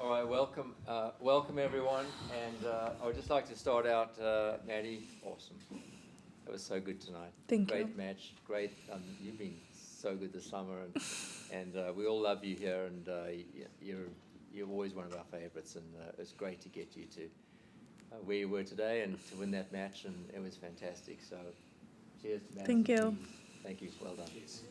All right, welcome everyone, and I would just like to start out, Maddie, awesome. That was so good tonight. Thank you. Great match, great. You've been so good this summer, and we all love you here, and you're always one of our favourites, and it's great to get you to where you were today and to win that match, and it was fantastic. So, cheers, Madison. Thank you. Keys. Thank you. Well done. Cheers.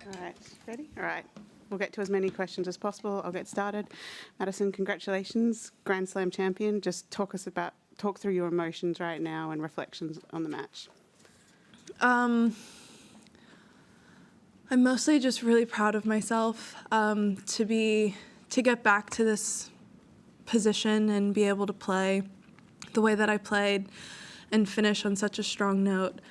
All right, ready? All right. We'll get to as many questions as possible. I'll get started. Madison, congratulations, Grand Slam champion. Just talk through your emotions right now and reflections on the match. I'm mostly just really proud of myself to get back to this position and be able to play the way that I played and finish on such a strong note.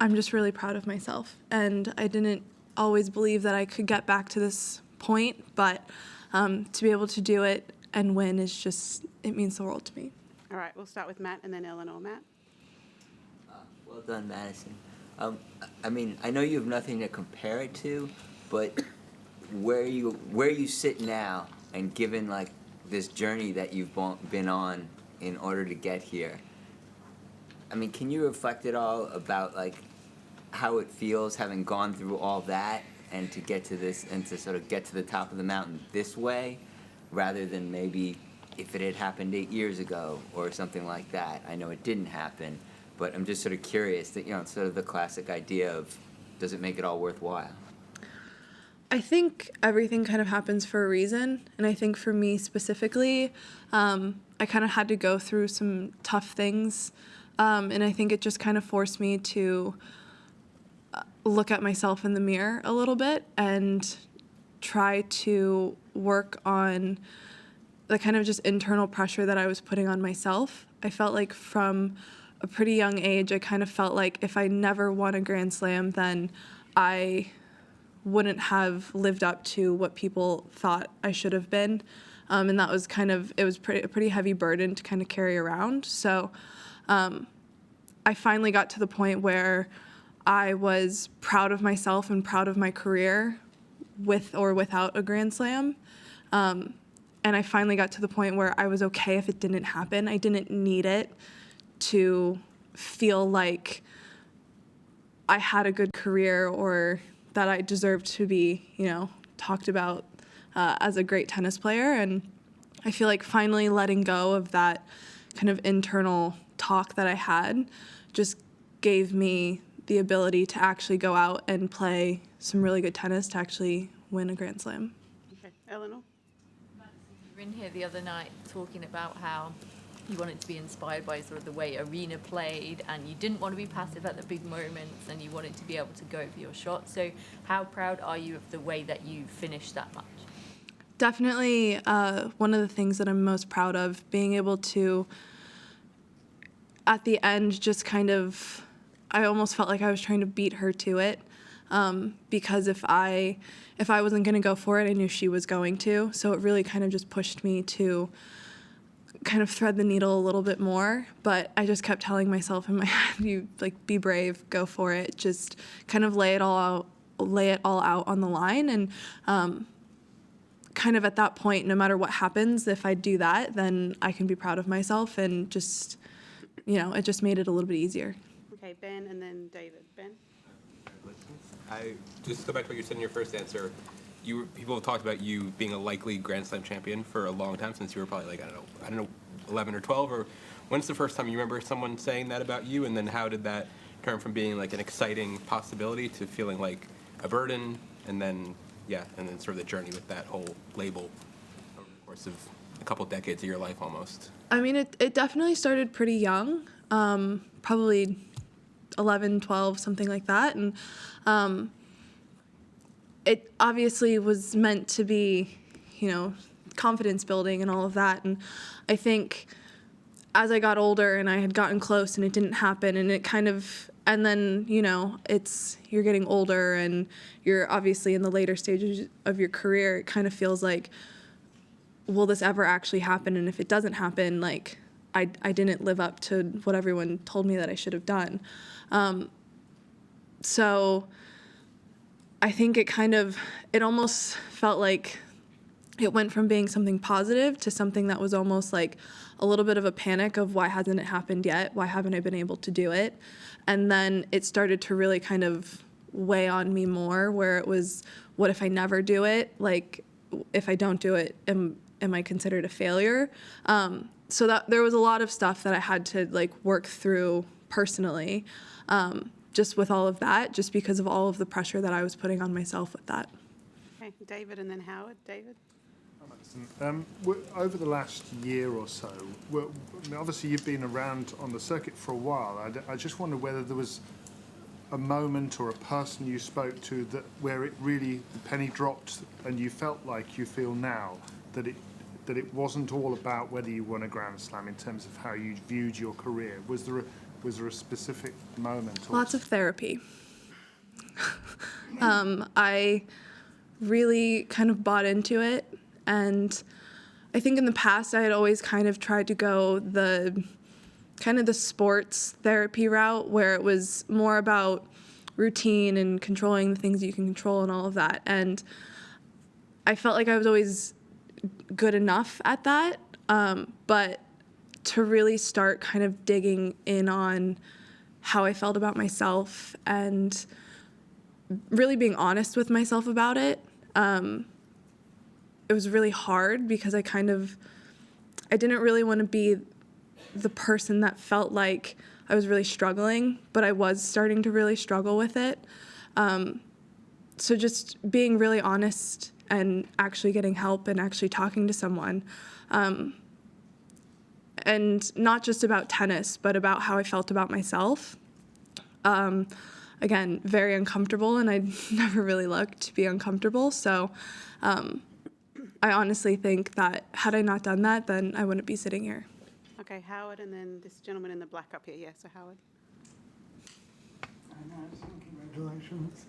I'm just really proud of myself, and I didn't always believe that I could get back to this point, but to be able to do it and win it means the world to me. All right, we'll start with Matt and then Eleanor. Matt? Well done, Madison. I mean, I know you have nothing to compare it to, but where you sit now, and given like this journey that you've been on in order to get here, I mean, can you reflect at all about like how it feels having gone through all that and to get to this and to sort of get to the top of the mountain this way, rather than maybe if it had happened 8 years ago or something like that? I know it didn't happen, but I'm just sort of curious that, it's sort of the classic idea of, does it make it all worthwhile? I think everything kind of happens for a reason, and I think for me specifically, I kind of had to go through some tough things, and I think it just kind of forced me to look at myself in the mirror a little bit and try to work on the kind of just internal pressure that I was putting on myself. I felt like from a pretty young age, I kind of felt like if I never won a Grand Slam, then I wouldn't have lived up to what people thought I should have been. And that was a pretty heavy burden to kind of carry around. So I finally got to the point where I was proud of myself and proud of my career with or without a Grand Slam. And I finally got to the point where I was okay if it didn't happen. I didn't need it to feel like I had a good career or that I deserved to be, talked about as a great tennis player. And I feel like finally letting go of that kind of internal talk that I had just gave me the ability to actually go out and play some really good tennis to actually win a Grand Slam. Okay, Eleanor? You were in here the other night talking about how you wanted to be inspired by sort of the way Arena played, and you didn't want to be passive at the big moments, and you wanted to be able to go for your shot. So how proud are you of the way that you finished that match? Definitely one of the things that I'm most proud of, being able to, at the end, just kind of, I almost felt like I was trying to beat her to it, because if I wasn't going to go for it, I knew she was going to. So it really kind of just pushed me to kind of thread the needle a little bit more. But I just kept telling myself in my head, be brave, go for it, just kind of lay it all out on the line. And kind of at that point, no matter what happens, if I do that, then I can be proud of myself, and just, it just made it a little bit easier. Okay, Ben and then David. Ben? I just go back to what you said in your first answer. People have talked about you being a likely Grand Slam champion for a long time, since you were probably I don't know, 11 or 12. Or when's the first time you remember someone saying that about you? And then how did that turn from being like an exciting possibility to feeling like a burden? And then sort of the journey with that whole label over the course of a couple decades of your life almost. I mean, it definitely started pretty young, probably 11, 12, something like that. And it obviously was meant to be, confidence building and all of that. And I think as I got older and I had gotten close and it didn't happen, and then, you're getting older and you're obviously in the later stages of your career, it kind of feels like, will this ever actually happen? And if it doesn't happen, like, I didn't live up to what everyone told me that I should have done. So I think it almost felt like it went from being something positive to something that was almost like a little bit of a panic of why hasn't it happened yet? Why haven't I been able to do it? And then it started to really kind of weigh on me more, where it was, what if I never do it? Like, if I don't do it, am I considered a failure? So that there was a lot of stuff that I had to like work through personally, just with all of that, just because of all of the pressure that I was putting on myself with that. Okay, David and then Howard. David? Over the last year or so, obviously you've been around on the circuit for a while. I just wonder whether there was a moment or a person you spoke to that where it really, the penny dropped and you felt like you feel now that it wasn't all about whether you won a Grand Slam in terms of how you viewed your career. Was there a specific moment? Lots of therapy. I really kind of bought into it. And I think in the past I had always kind of tried to go the sports therapy route, where it was more about routine and controlling the things you can control and all of that. And I felt like I was always good enough at that. But to really start kind of digging in on how I felt about myself and really being honest with myself about it, it was really hard because I didn't really want to be the person that felt like I was really struggling, but I was starting to really struggle with it. So just being really honest and actually getting help and actually talking to someone. And not just about tennis, but about how I felt about myself. Again, very uncomfortable, and I never really looked to be uncomfortable. So I honestly think that had I not done that, then I wouldn't be sitting here. Okay, Howard, and then this gentleman in the black up here. Yeah, so Howard. Congratulations.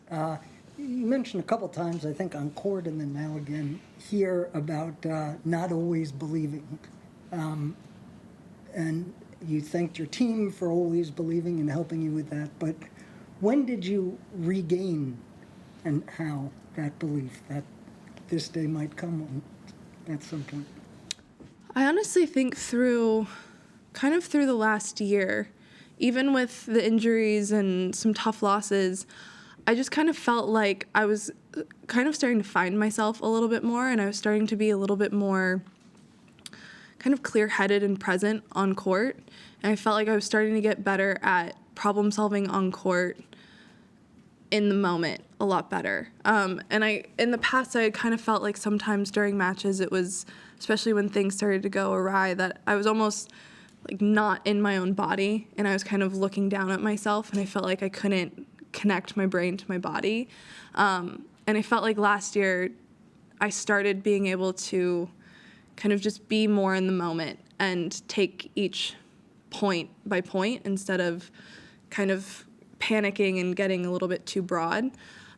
You mentioned a couple times, I think on court and then now again here, about not always believing. And you thanked your team for always believing and helping you with that. But when did you regain and how that belief that this day might come at some point? I honestly think through the last year, even with the injuries and some tough losses, I just kind of felt like I was kind of starting to find myself a little bit more, and I was starting to be a little bit more kind of clear-headed and present on court. And I felt like I was starting to get better at problem solving on court in the moment a lot better. And in the past, I had kind of felt like sometimes during matches, it was, especially when things started to go awry, that I was almost like not in my own body, and I was kind of looking down at myself, and I felt like I couldn't connect my brain to my body. And I felt like last year I started being able to kind of just be more in the moment and take each point by point instead of kind of panicking and getting a little bit too broad.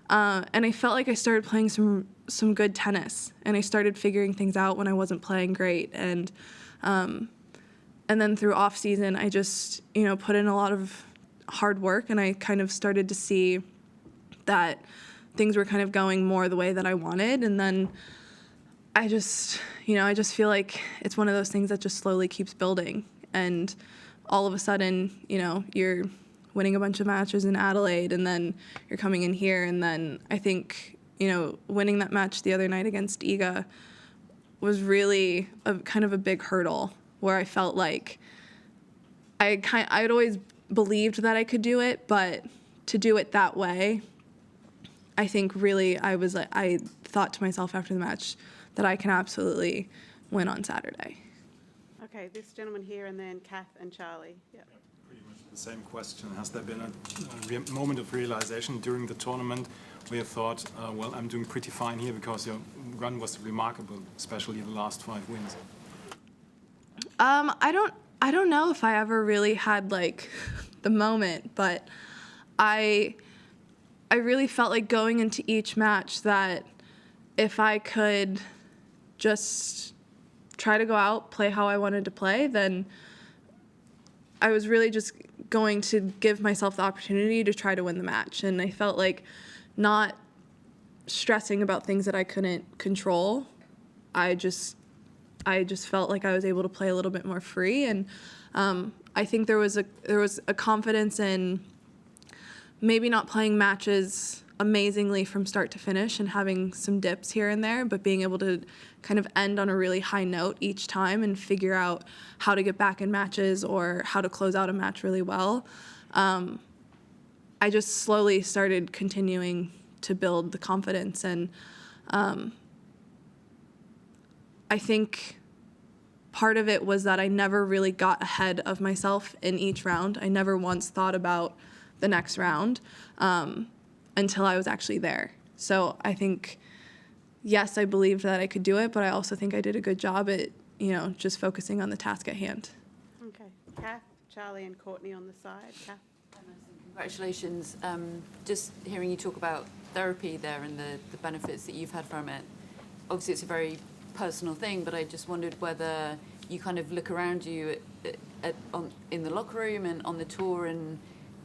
And I felt like I started playing some good tennis, and I started figuring things out when I wasn't playing great. And then through off season, I just, put in a lot of hard work, and I kind of started to see that things were kind of going more the way that I wanted. And then I just feel like it's one of those things that just slowly keeps building. And all of a sudden, you're winning a bunch of matches in Adelaide, and then you're coming in here. And then I think, winning that match the other night against Iga was really kind of a big hurdle, where I felt like I'd always believed that I could do it, but to do it that way, I think really I thought to myself after the match that I can absolutely win on Saturday. Okay, this gentleman here, and then Kath and Charlie. Yeah. Pretty much the same question. Has there been a moment of realization during the tournament where you thought, well, I'm doing pretty fine here because your run was remarkable, especially the last 5 wins? I don't know if I ever really had like the moment, but I really felt like going into each match that if I could just try to go out, play how I wanted to play, then I was really just going to give myself the opportunity to try to win the match. And I felt like not stressing about things that I couldn't control. I just felt like I was able to play a little bit more free, and I think there was a confidence in maybe not playing matches amazingly from start to finish and having some dips here and there, but being able to kind of end on a really high note each time and figure out how to get back in matches or how to close out a match really well. I just slowly started continuing to build the confidence, and I think part of it was that I never really got ahead of myself in each round. I never once thought about the next round until I was actually there. So I think, yes, I believed that I could do it, but I also think I did a good job at, just focusing on the task at hand. Okay. Kath, Charlie and Courtney on the side. Kath. Congratulations. Just hearing you talk about therapy there and the benefits that you've had from it. Obviously, it's a very personal thing, but I just wondered whether you kind of look around you in the locker room and on the tour and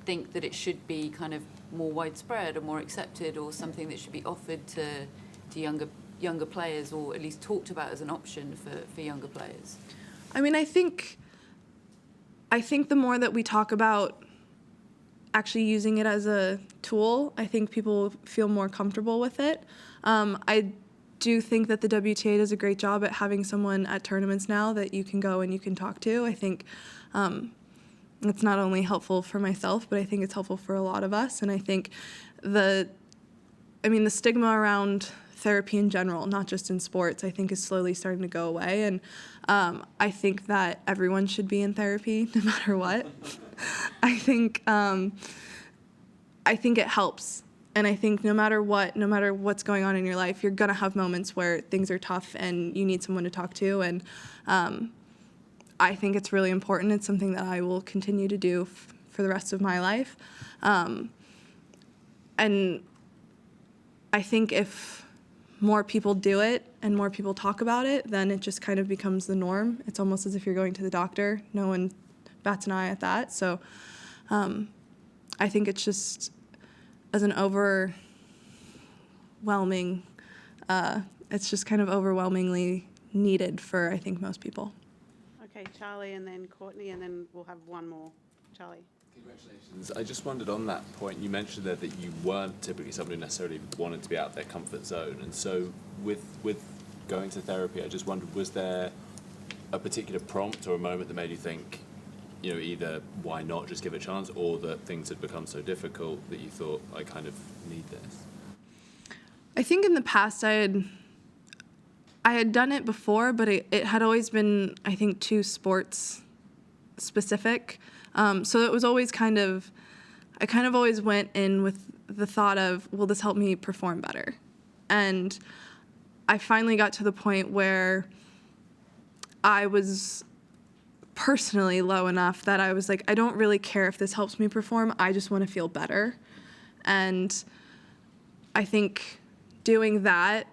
think that it should be kind of more widespread or more accepted, or something that should be offered to younger players, or at least talked about as an option for younger players. I mean, I think the more that we talk about actually using it as a tool, I think people feel more comfortable with it. I do think that the WTA does a great job at having someone at tournaments now that you can go and you can talk to. I think it's not only helpful for myself, but I think it's helpful for a lot of us. And I think the stigma around therapy in general, not just in sports, I think is slowly starting to go away. And I think that everyone should be in therapy no matter what. I think it helps. And I think no matter what's going on in your life, you're going to have moments where things are tough and you need someone to talk to. And I think it's really important. It's something that I will continue to do for the rest of my life. And I think if more people do it and more people talk about it, then it just kind of becomes the norm. It's almost as if you're going to the doctor. No one bats an eye at that. So I think it's just, as an overwhelming, it's just kind of overwhelmingly needed for, I think, most people. Okay, Charlie and then Courtney, and then we'll have one more. Charlie. Congratulations. I just wondered, on that point, you mentioned there that you weren't typically somebody who necessarily wanted to be out of their comfort zone. And so with going to therapy, I just wondered, was there a particular prompt or a moment that made you think, either why not just give it a chance, or that things had become so difficult that you thought, I kind of need this? I think in the past I had done it before, but it had always been, I think, too sports specific. So it was always I kind of always went in with the thought of, will this help me perform better? And I finally got to the point where I was personally low enough that I was like, I don't really care if this helps me perform. I just want to feel better. And I think doing that,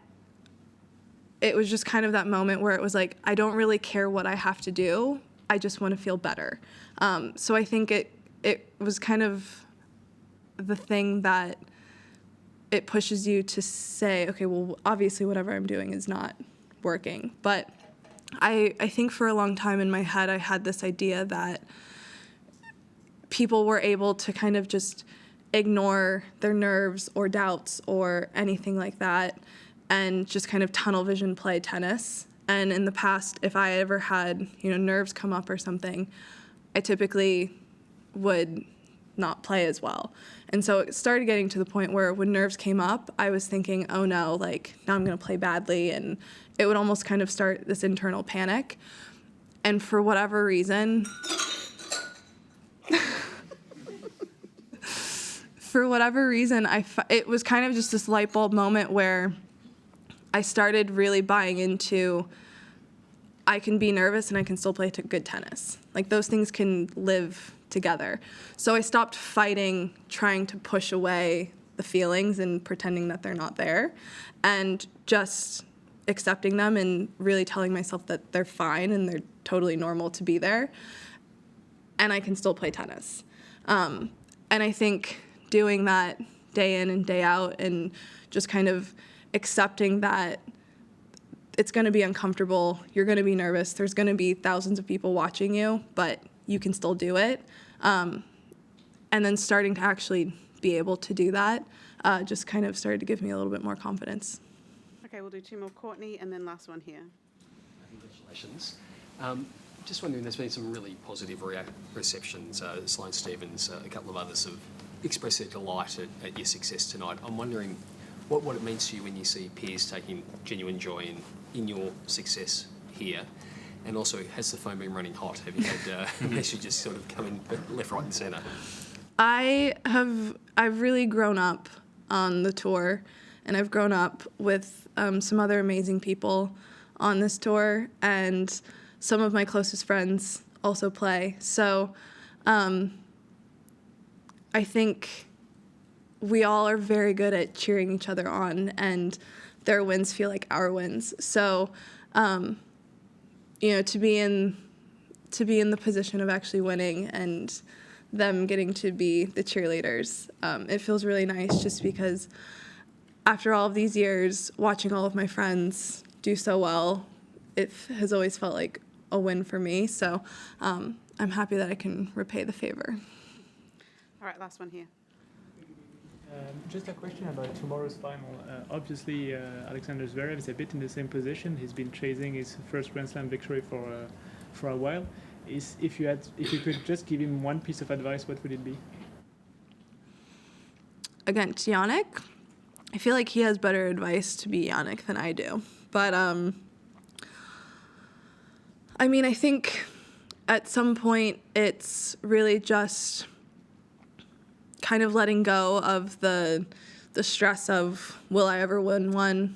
it was just kind of that moment where it was like, I don't really care what I have to do. I just want to feel better. So I think it was kind of the thing that it pushes you to say, okay, well, obviously whatever I'm doing is not working. But I think for a long time in my head, I had this idea that people were able to kind of just ignore their nerves or doubts or anything like that and just kind of tunnel vision play tennis. And in the past, if I ever had, nerves come up or something, I typically would not play as well. And so it started getting to the point where when nerves came up, I was thinking, oh no, now I'm going to play badly. And it would almost kind of start this internal panic. And for whatever reason, it was kind of just this light bulb moment where I started really buying into, I can be nervous and I can still play good tennis. Those things can live together. So I stopped fighting, trying to push away the feelings and pretending that they're not there, and just accepting them and really telling myself that they're fine and they're totally normal to be there. and I can still play tennis. And I think doing that day in and day out and just kind of accepting that it's going to be uncomfortable, you're going to be nervous, there's going to be thousands of people watching you, but you can still do it. And then starting to actually be able to do that just kind of started to give me a little bit more confidence. Okay, we'll do 2 more. Courtney, and then last one here. Congratulations. Just wondering, there's been some really positive receptions. Sloane Stephens, a couple of others have expressed their delight at your success tonight. I'm wondering what it means to you when you see peers taking genuine joy in your success here. And also, has the phone been running hot? Have you had messages sort of coming left, right and centre? I've really grown up on the tour, and I've grown up with some other amazing people on this tour, and some of my closest friends also play. So I think we all are very good at cheering each other on, and their wins feel like our wins. So to be in the position of actually winning and them getting to be the cheerleaders, it feels really nice, just because after all of these years, watching all of my friends do so well, it has always felt like a win for me. So I'm happy that I can repay the favor. All right, last one here. Just a question about tomorrow's final. Obviously, Alexander Zverev is a bit in the same position. He's been chasing his first Grand Slam victory for a while. If you could just give him one piece of advice, what would it be? Against Yannick, I feel like he has better advice to be Yannick than I do. But I think at some point it's really just kind of letting go of the stress of will I ever win one,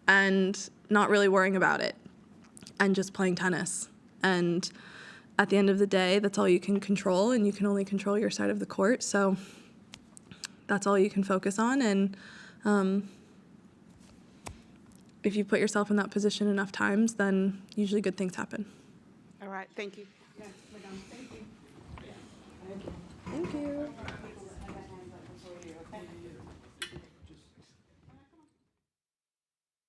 and not really worrying about it and just playing tennis. And at the end of the day, that's all you can control, and you can only control your side of the court. So that's all you can focus on. And if you put yourself in that position enough times, then usually good things happen. All right, thank you. Yeah, we're done. Thank you. Thank you. Thank you.